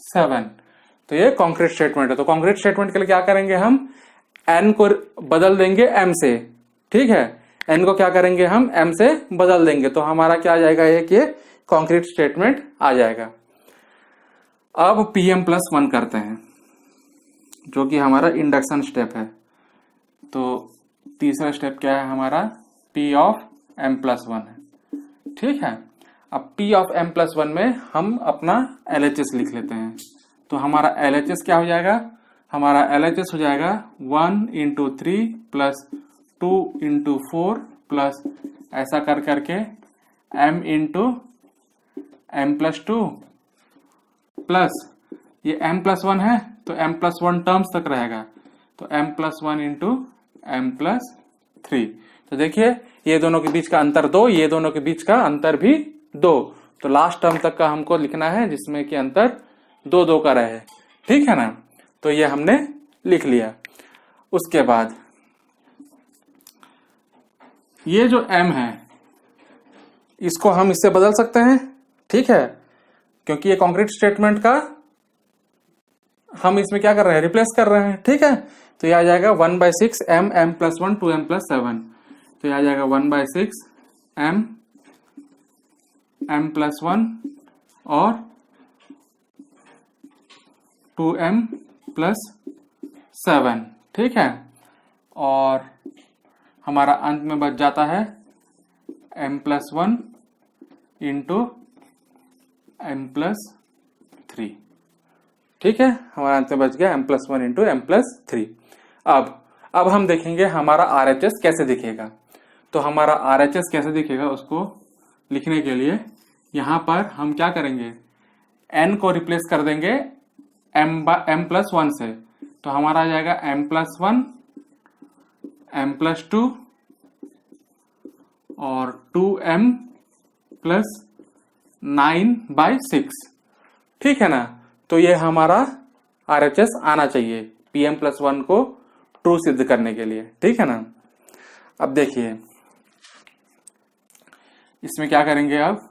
7। तो ये कॉन्क्रीट स्टेटमेंट है। तो कॉन्क्रीट स्टेटमेंट के लिए क्या करेंगे, हम n को बदल देंगे m से। ठीक है, n को क्या करेंगे, हम m से बदल देंगे। तो हमारा क्या आ जाएगा, एक ये कॉन्क्रीट स्टेटमेंट आ जाएगा। अब pm प्लस 1 करते हैं, जो कि हमारा इंडक्शन स्टेप है। तो तीसरा स्टेप क्या है हमारा, p ऑफ m प्लस 1 है। ठीक है, अब p ऑफ m प्लस 1 में हम अपना LHS लिख लेते हैं। तो हमारा LHS क्या हो जाएगा, हमारा LHS हो जाएगा 1 इंटू 3 प्लस 2 इंटू 4 प्लस ऐसा कर करके m into m plus 2 plus ये m प्लस 1 है तो m प्लस 1 टर्म्स तक रहेगा। तो m plus 1 into m plus 3। तो देखिए ये दोनों के बीच का अंतर 2, ये दोनों के बीच का अंतर भी 2। तो लास्ट टर्म तक का हमको लिखना है जिसमें कि अंतर 2 का रहे। ठीक है ना, तो ये हमने लिख लिया। उसके बाद ये जो m है इसको हम इससे बदल सकते हैं। ठीक है, क्योंकि ये कॉन्क्रीट स्टेटमेंट का हम इसमें क्या कर रहे हैं, रिप्लेस कर रहे हैं। ठीक है, तो ये आ जाएगा 1/6 m प्लस 1 2m प्लस 7। तो ये आ जाएगा 1/6 m प्लस 1 और 2m प्लस 7। ठीक है, और हमारा अंत में बच जाता है m plus 1 into m plus 3। ठीक है, हमारा अंत में बच गया m plus 1 into m plus 3। अब हम देखेंगे हमारा RHS कैसे दिखेगा। तो हमारा RHS कैसे दिखेगा उसको लिखने के लिए यहां पर हम क्या करेंगे, n को रिप्लेस कर देंगे m प्लस 1 से। तो हमारा आ जाएगा m प्लस 1 m प्लस 2 और 2m प्लस 9/6। ठीक है ना, तो ये हमारा RHS आना चाहिए pm प्लस 1 को ट्रू सिद्ध करने के लिए। ठीक है ना, अब देखिए इसमें क्या करेंगे, अब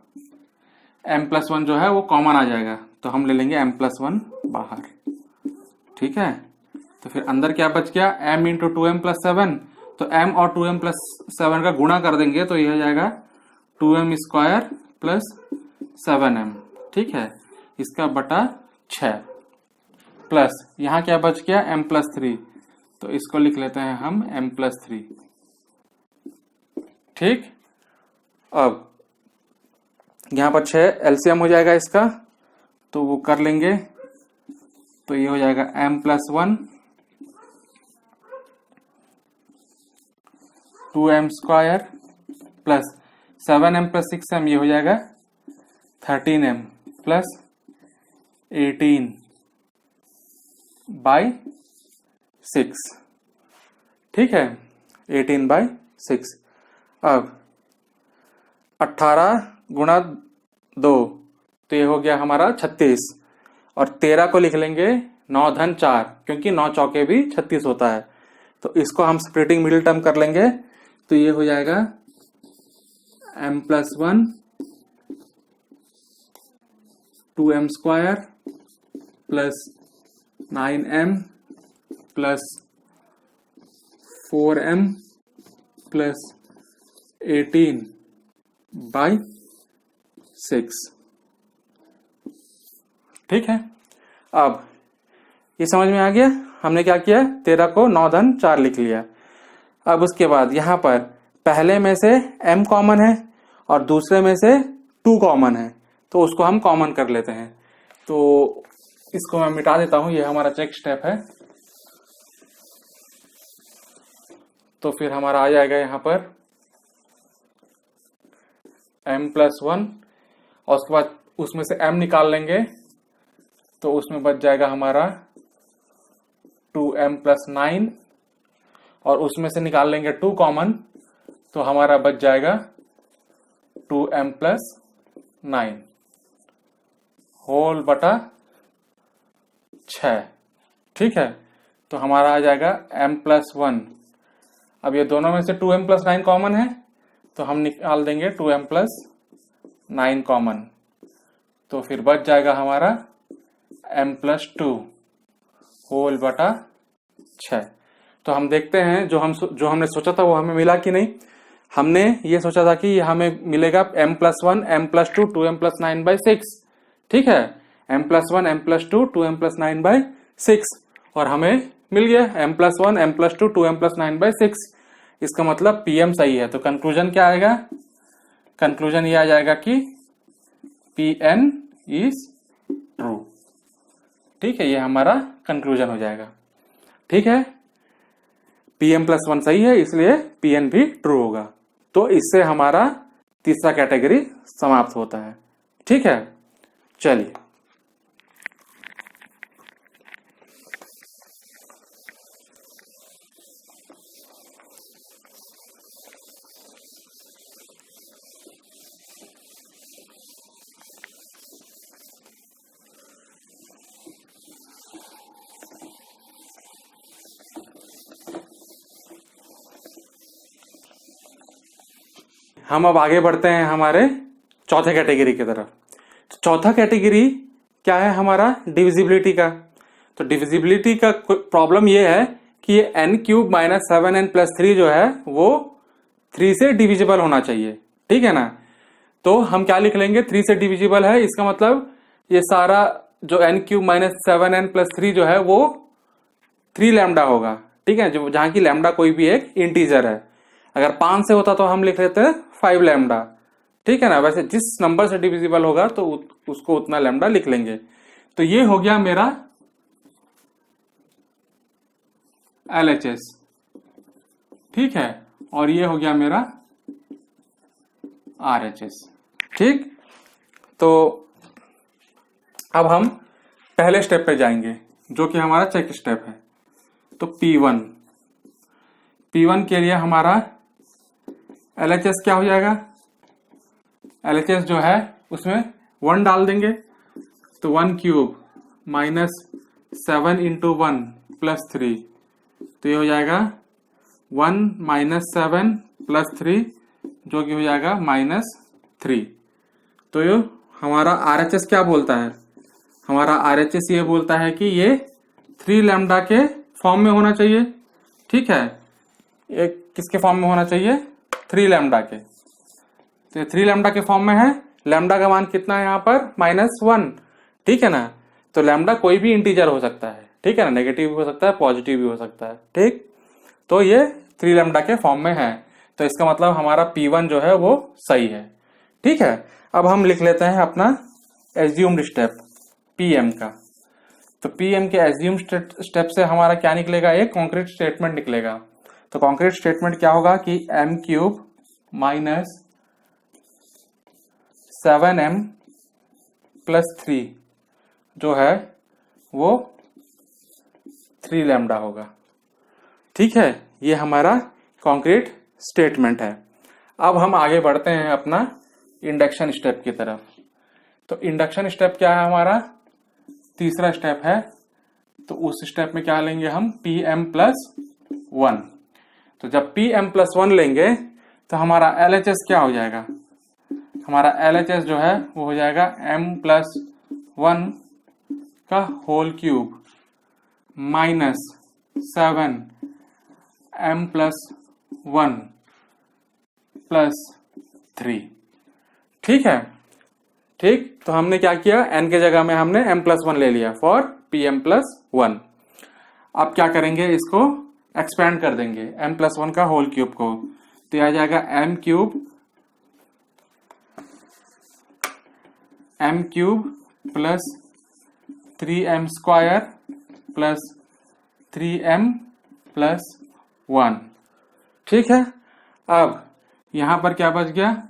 m प्लस 1 जो है वो कॉमन आ जाएगा। तो हम ले लेंगे m प्लस 1 बाहर। ठीक है, तो फिर अंदर क्या बच गया, m इंटू 2m प्लस 7। तो m और 2m प्लस 7 का गुणा कर देंगे तो यह हो जाएगा 2m स्क्वायर प्लस 7m। ठीक है, इसका बटा 6 प्लस यहाँ क्या बच गया, m प्लस 3। तो इसको लिख लेते हैं हम m प्लस 3। ठीक, अब यहाँ पर 6 LCM हो जाएगा इसका, तो वो कर लेंगे। तो ये हो जाएगा m plus 1 2m square plus 7m plus 6m, ये हो जाएगा 13m प्लस 18/6। ठीक है, 18/6। अब 18 गुणा 2 तो ये हो गया हमारा 36। और 13 को लिख लेंगे 9 धन 4, क्योंकि 9 चौके भी 36 होता है। तो इसको हम स्प्लिटिंग मिडिल टर्म कर लेंगे। तो ये हो जाएगा m plus 1 2m square plus 9m plus 4m plus 18/6। ठीक है, अब ये समझ में आ गया। हमने क्या किया, 13 को 9 धन 4 लिख लिया। अब उसके बाद यहाँ पर पहले में से m कॉमन है और दूसरे में से 2 कॉमन है, तो उसको हम कॉमन कर लेते हैं। तो इसको मैं मिटा देता हूं, ये हमारा चेक स्टेप है। तो फिर हमारा आ जाएगा यहाँ पर m प्लस 1 और उसके बाद उसमें से m निकाल लेंगे तो उसमें बच जाएगा हमारा 2m प्लस 9 और उसमें से निकाल लेंगे 2 कॉमन तो हमारा बच जाएगा 2m प्लस 9। होल बटा 6। ठीक है, तो हमारा आ जाएगा m+1। अब ये दोनों में से 2m+9 कॉमन है, तो हम निकाल देंगे 2m+9 कॉमन, तो फिर बच जाएगा हमारा m+2 होल बटा 6। तो हम देखते हैं जो हमने सोचा था वो हमें मिला कि नहीं। हमने ये सोचा था कि हमें मिलेगा m+1 m+2 2m+9/6। ठीक है, m+1 m+2 2m+9/6, और हमें मिल गया m+1 m+2 2m+9/6। इसका मतलब Pm सही है। तो कंक्लूजन क्या आएगा? कंक्लूजन ये आ जाएगा कि Pn इज ट्रू। ठीक है, ये हमारा कंक्लूजन हो जाएगा। ठीक है, Pm+1 सही है, इसलिए Pn भी ट्रू होगा। तो इससे हमारा तीसरा कैटेगरी समाप्त होता है। ठीक है, चलिए हम अब आगे बढ़ते हैं हमारे चौथे कैटेगरी की तरफ। तो चौथा कैटेगरी क्या है हमारा? डिविजिबिलिटी का। तो डिविजिबिलिटी का प्रॉब्लम ये है कि ये n³ - 7n+3 जो है वो 3 से डिविजिबल होना चाहिए। ठीक है ना? तो हम क्या लिख लेंगे? 3 से डिविजिबल है, इसका मतलब ये सारा जो n³ - 7n+3 जो है वो 3 लैम्डा होगा। ठीक है, जो जहां की लैम्डा कोई भी एक इंटीजर है। अगर 5 से होता तो हम लिख लेते हैं 5 लैम्डा। ठीक है ना? वैसे जिस नंबर से डिविजिबल होगा तो उसको उतना लैम्डा लिख लेंगे। तो ये हो गया मेरा LHS। ठीक है, और ये हो गया मेरा RHS। ठीक, तो अब हम पहले स्टेप पे जाएंगे जो कि हमारा चेक स्टेप है। तो P1 के लिए हमारा LHS क्या हो जाएगा? LHS जो है उसमें 1 डाल देंगे, तो 1³ - 7 × 1 + 3, तो ये हो जाएगा 1 - 7 + 3 जो कि हो जाएगा -3। तो ये हमारा RHS क्या बोलता है? हमारा RHS ये बोलता है कि ये 3 लैम्डा के फॉर्म में होना चाहिए। ठीक है, ये किसके फॉर्म में होना चाहिए? 3 लैम्डा के। तो 3 लैम्डा के फॉर्म में है। लैम्डा का मान कितना है यहाँ पर? -1। ठीक है ना? तो लैम्डा कोई भी इंटीजर हो सकता है। ठीक है ना? नेगेटिव भी हो सकता है, पॉजिटिव भी हो सकता है। ठीक, तो ये 3 लैम्डा के फॉर्म में है, तो इसका मतलब हमारा P1 जो है वो सही है। ठीक है, अब हम लिख लेते हैं अपना एज्यूम्ड स्टेप Pm का। तो Pm के एज्यूम्ड स्टेप से हमारा क्या निकलेगा? एक कॉन्क्रीट स्टेटमेंट निकलेगा। तो कॉन्क्रीट स्टेटमेंट क्या होगा कि m³ - 7m+3 जो है वो 3 लैम्डा होगा। ठीक है, ये हमारा कॉन्क्रीट स्टेटमेंट है। अब हम आगे बढ़ते हैं अपना इंडक्शन स्टेप की तरफ। तो इंडक्शन स्टेप क्या है? हमारा तीसरा स्टेप है। तो उस स्टेप में क्या लेंगे हम? Pm+1। तो जब Pm+1 लेंगे तो हमारा LHS क्या हो जाएगा? हमारा LHS जो है वो हो जाएगा m+1 का होल क्यूब -7 m+1 + 3। ठीक है, ठीक, तो हमने क्या किया? n के जगह में हमने m+1 ले लिया फॉर Pm+1। अब क्या करेंगे? इसको एक्सपेंड कर देंगे m+1 का होल क्यूब को, तो यह आ जाएगा m³ + 3m² + 3m+1। ठीक है, अब यहां पर क्या बच गया?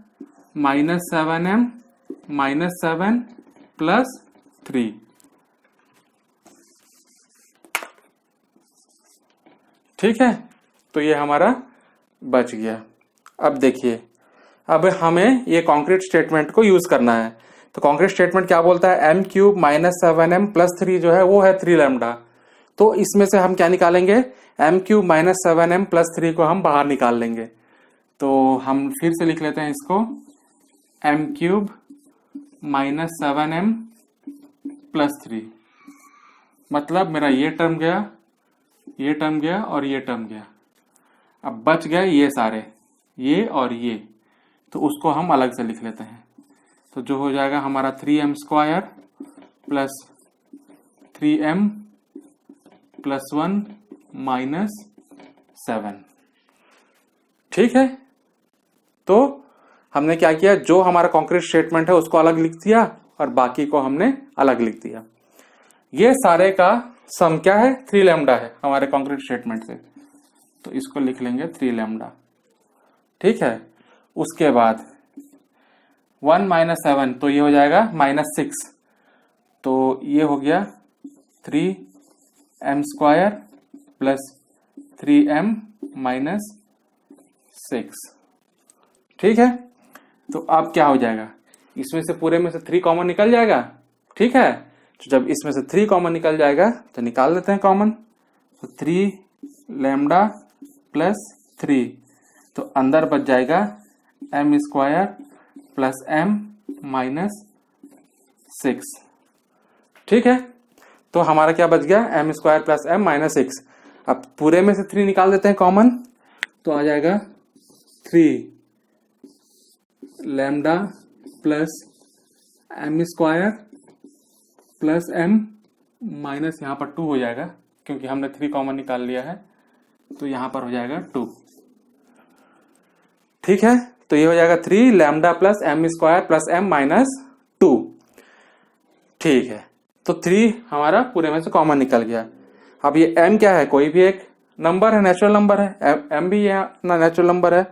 -7m - 7 + 3। ठीक है, तो ये हमारा बच गया। अब देखिए, अब हमें ये कॉन्क्रीट स्टेटमेंट को यूज करना है। तो कॉन्क्रीट स्टेटमेंट क्या बोलता है, m cube minus 7m plus 3 जो है वो है 3 लैम्डा। तो इसमें से हम क्या निकालेंगे, m cube minus 7m plus 3 को हम बाहर निकाल लेंगे। तो हम फिर से लिख लेते हैं इसको, m cube minus 7m plus 3, मतलब मेरा ये टर्म गया, ये टर्म गया और ये टर्म गया। अब बच गए ये सारे, ये और ये, तो उसको हम अलग से लिख लेते हैं। तो जो हो जाएगा हमारा 3m square plus 3m plus 1 minus 7। ठीक है, तो हमने क्या किया, जो हमारा कॉन्क्रीट स्टेटमेंट है उसको अलग लिख दिया और बाकी को हमने अलग लिख दिया। ये सारे का सम क्या है, 3 लैम्डा है हमारे कॉन्क्रीट स्टेटमेंट से, तो इसको लिख लेंगे 3 लैम्डा। ठीक है, उसके बाद 1 माइनस 7, तो ये हो जाएगा -6, तो ये हो गया 3m square plus 3m minus 6। ठीक है, तो अब क्या हो जाएगा, इसमें से पूरे में से 3 कॉमन निकल जाएगा। ठीक है, तो जब इसमें से 3 कॉमन निकल जाएगा तो निकाल लेते हैं कॉमन। तो 3 लैम्डा प्लस 3, तो अंदर बच जाएगा m square plus m minus 6। ठीक है, तो हमारा क्या बच गया, m square plus m minus 6। अब पूरे में से 3 निकाल देते हैं कॉमन, तो आ जाएगा 3 lambda plus m square plus m minus, यहाँ पर 2 हो जाएगा क्योंकि हमने 3 कॉमन निकाल लिया है, तो यहाँ पर हो जाएगा 2। ठीक है, तो ये हो जाएगा 3 lambda plus m square plus m minus 2। ठीक है, तो 3 हमारा पूरे में से कॉमन निकल गया। अब ये m क्या है, कोई भी एक नंबर है, नेचुरल नंबर है, m भी यहाँ नेचुरल नंबर है,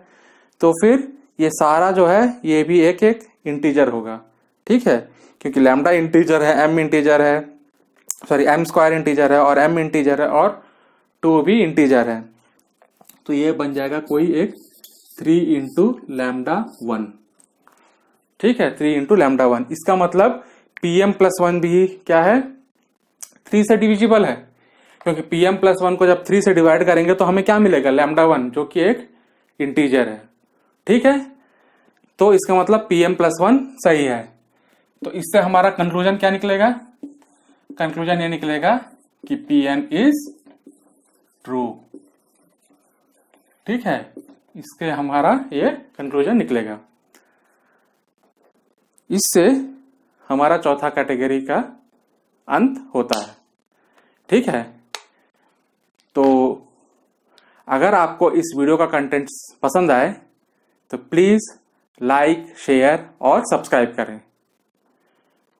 तो फिर ये सारा जो है ये भी एक एक इंटीजर होगा। ठीक है, क्योंकि लैम्डा इंटीजर है, m इंटीजर है, सॉरी m स्क्वायर इंटीजर है और m इंटीजर है और 2 भी इंटीजर है, तो ये बन जाएगा कोई एक 3 इंटू लैम्डा 1। ठीक है, 3 इंटू लैम्डा 1, इसका मतलब pm प्लस 1 भी क्या है, 3 से डिविजिबल है, क्योंकि pm प्लस 1 को जब 3 से डिवाइड करेंगे तो हमें क्या मिलेगा, लैम्डा 1, जो कि एक इंटीजर है। ठीक है, तो इसका मतलब pm प्लस 1 सही है। तो इससे हमारा कंक्लूजन क्या निकलेगा, कंक्लूजन ये निकलेगा कि pn इज ट्रू। ठीक है, इसके हमारा ये कंक्लूजन निकलेगा। इससे हमारा चौथा कैटेगरी का अंत होता है। ठीक है, तो अगर आपको इस वीडियो का कंटेंट पसंद आए तो प्लीज लाइक, शेयर और सब्सक्राइब करें,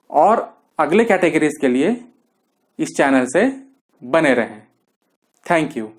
और अगले कैटेगरीज के लिए इस चैनल से बने रहें। Thank you.